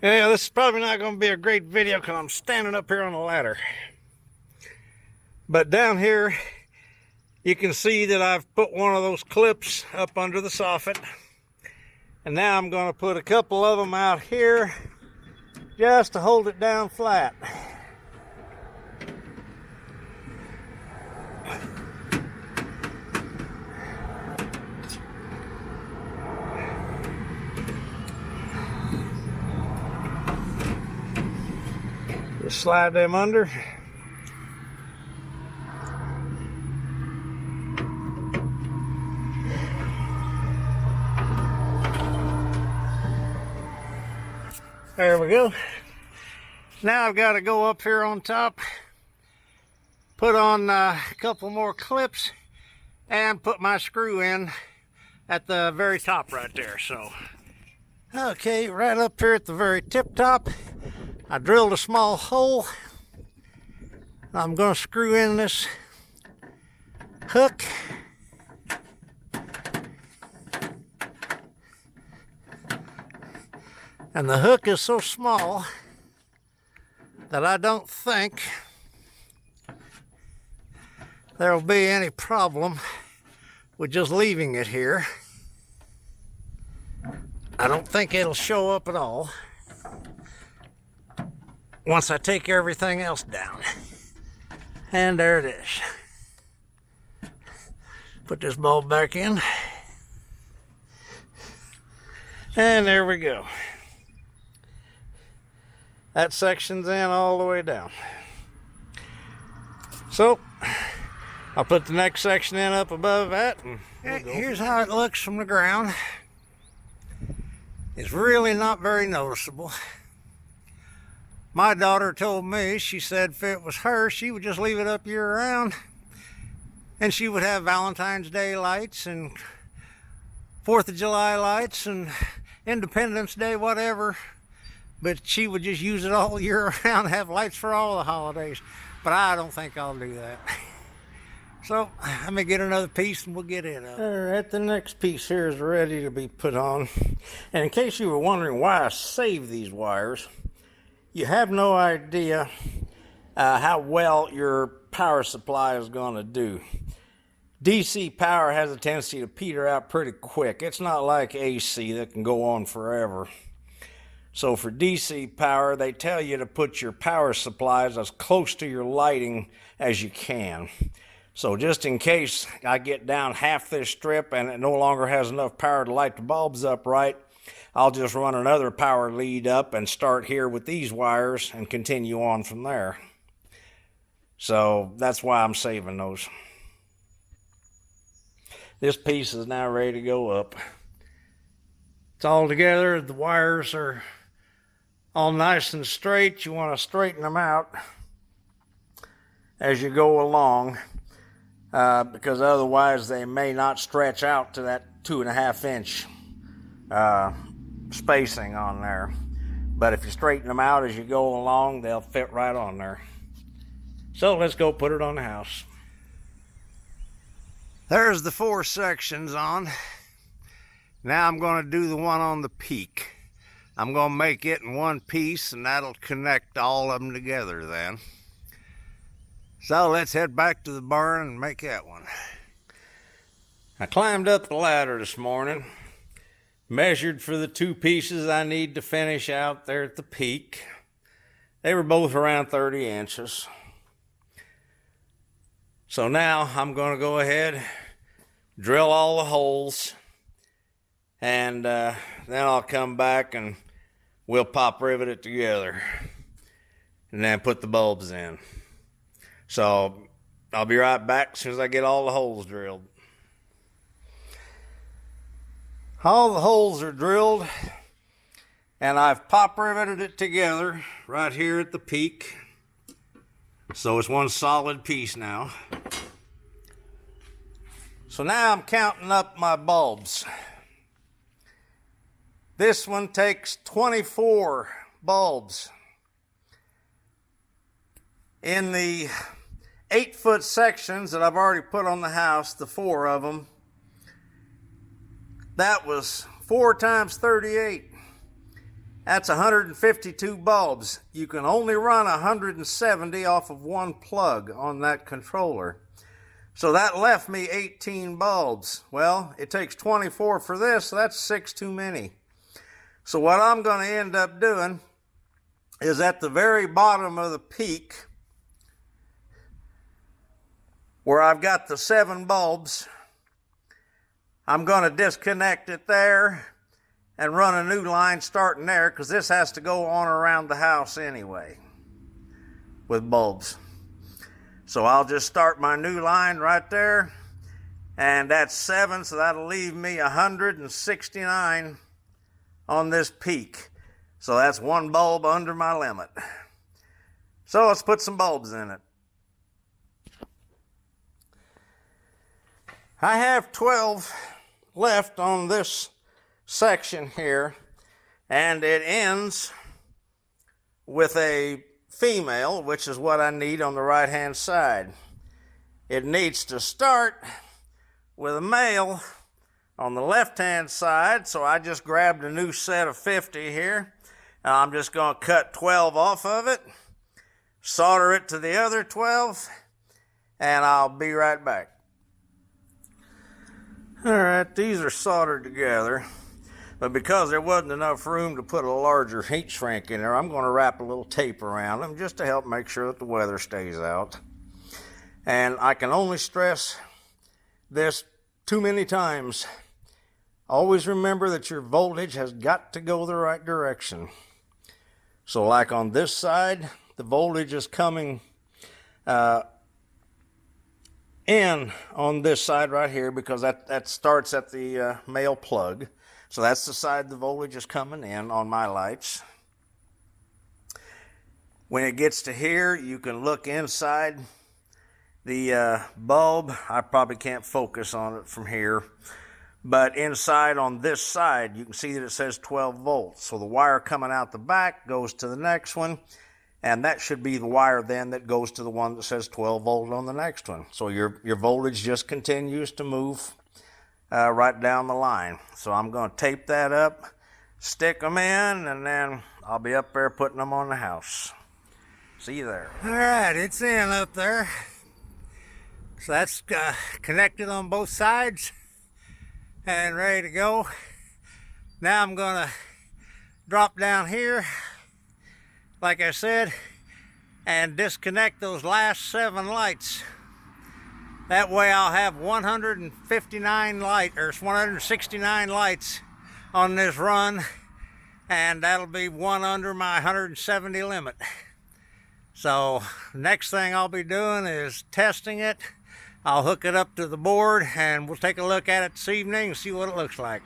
Yeah, this is probably not going to be a great video because I'm standing up here on a ladder. But down here, you can see that I've put one of those clips up under the soffit. And now I'm going to put a couple of them out here just to hold it down flat. Just slide them under. There we go. Now I've got to go up here on top, put on a couple more clips, and put my screw in at the very top right there. So, okay, right up here at the very tip top, I drilled a small hole. I'm going to screw in this hook. And the hook is so small that I don't think there will be any problem with just leaving it here. I don't think it'll show up at all once I take everything else down. And there it is. Put this bulb back in. And there we go. That section's in all the way down. So, I'll put the next section in up above that. And here's how it looks from the ground. It's really not very noticeable. My daughter told me, she said if it was her, she would just leave it up year round. And she would have Valentine's Day lights and 4th of July lights and Independence Day, whatever. But she would just use it all year round, have lights for all the holidays. But I don't think I'll do that. So, let me get another piece and we'll get it up. All right, the next piece here is ready to be put on. And in case you were wondering why I saved these wires, you have no idea how well your power supply is going to do. DC power has a tendency to peter out pretty quick. It's not like AC that can go on forever. So for DC power, they tell you to put your power supplies as close to your lighting as you can. So just in case I get down half this strip and it no longer has enough power to light the bulbs up right, I'll just run another power lead up and start here with these wires and continue on from there. So that's why I'm saving those. This piece is now ready to go up. It's all together. The wires are all nice and straight. You want to straighten them out as you go along because otherwise they may not stretch out to that 2.5 inch spacing on there. But if you straighten them out as you go along, they'll fit right on there. So let's go put it on the house. There's the 4 sections on. Now I'm going to do the one on the peak. I'm going to make it in one piece and that'll connect all of them together then. So let's head back to the barn and make that one. I climbed up the ladder this morning, measured for the 2 pieces I need to finish out there at the peak. They were both around 30 inches. So now I'm going to go ahead, drill all the holes, and then I'll come back and we'll pop rivet it together and then put the bulbs in. So I'll be right back as soon as I get all the holes drilled. All the holes are drilled and I've pop riveted it together right here at the peak. So it's one solid piece now. So now I'm counting up my bulbs. This one takes 24 bulbs. In the 8-foot sections that I've already put on the house, the 4 of them, that was 4 times 38. That's 152 bulbs. You can only run 170 off of one plug on that controller. So that left me 18 bulbs. Well, it takes 24 for this, so that's 6 too many. So what I'm going to end up doing is at the very bottom of the peak, where I've got the 7 bulbs, I'm going to disconnect it there and run a new line starting there, because this has to go on around the house anyway with bulbs. So I'll just start my new line right there, and that's 7, so that'll leave me 169 on this peak. So that's 1 bulb under my limit. So let's put some bulbs in it. I have 12 left on this section here, and it ends with a female, which is what I need on the right hand side. It needs to start with a male on the left hand side, so I just grabbed a new set of 50 here, and I'm just going to cut 12 off of it, solder it to the other 12, and I'll be right back. Alright, these are soldered together, but because there wasn't enough room to put a larger heat shrink in there, I'm going to wrap a little tape around them just to help make sure that the weather stays out. And I can only stress this too many times. Always remember that your voltage has got to go the right direction. So like on this side, the voltage is coming in on this side right here, because that starts at the male plug. So that's the side the voltage is coming in on my lights. When it gets to here, you can look inside the bulb. I probably can't focus on it from here, but inside on this side, you can see that it says 12 volts. So the wire coming out the back goes to the next one, and that should be the wire then that goes to the one that says 12 volt on the next one. So your voltage just continues to move right down the line. So I'm going to tape that up, stick them in, and then I'll be up there putting them on the house. See you there. All right, it's in up there. So that's connected on both sides and ready to go. Now I'm going to drop down here, like I said, and disconnect those last 7 lights. That way I'll have 169 lights on this run, and that'll be 1 under my 170 limit. So next thing I'll be doing is testing it. I'll hook it up to the board and we'll take a look at it this evening and see what it looks like.